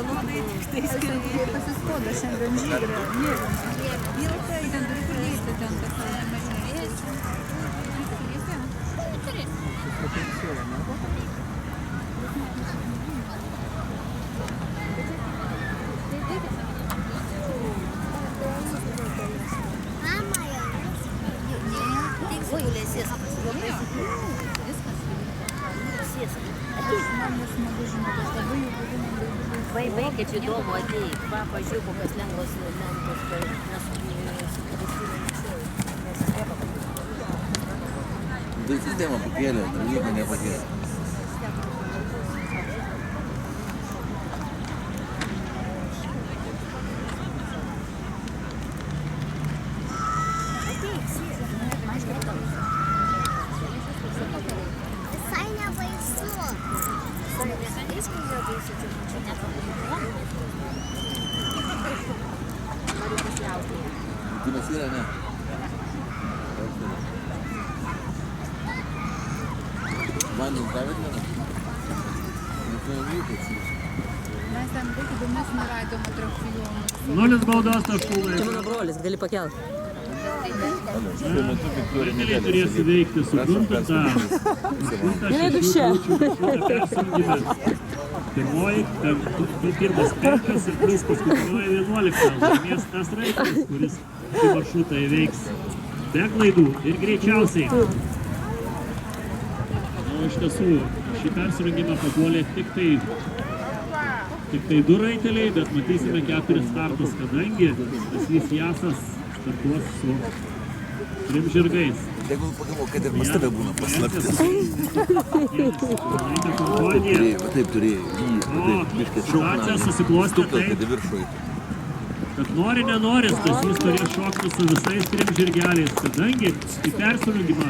vienodai tik tai skirtingai. Pasiskoda šiandien žydrė, mėlyna. Pilka, ten turi pradėti ten tas mažinės. Vaikai, kaip įdomu, ateik, pažiūrėk, kokios lengvos Tai sistema pakėlė, nieko nepakėlė. Visai nebaisu. Kinas yra, ne? Vandens davėt, ne? Mes ten daug įdomesnį radom atrakcionų. 0 baudos taškų Čia laiko. mano brolis, gali pakelti. Rinkėjai turės įveikti sugruntintą duše. Pirmas 5 ir plus paskutinioji 11. Laimės tas Raitelis, kuris šį maršrutą įveiks be klaidų ir greičiausiai. Iš tiesų, šį persirengimą papuolė tik tai 2 raiteliai, bet matysime 4 startus, kadangi Stasys Jasas startuos su 3 žirgais. Jeigu pagalvo, kad ir pas tave būna paslaptis. Taip turėjai. Situacija susiklostė taip, kad nori nenori, Stasys turės šokti su visais 3 žirgeliais, kadangi į persirengimą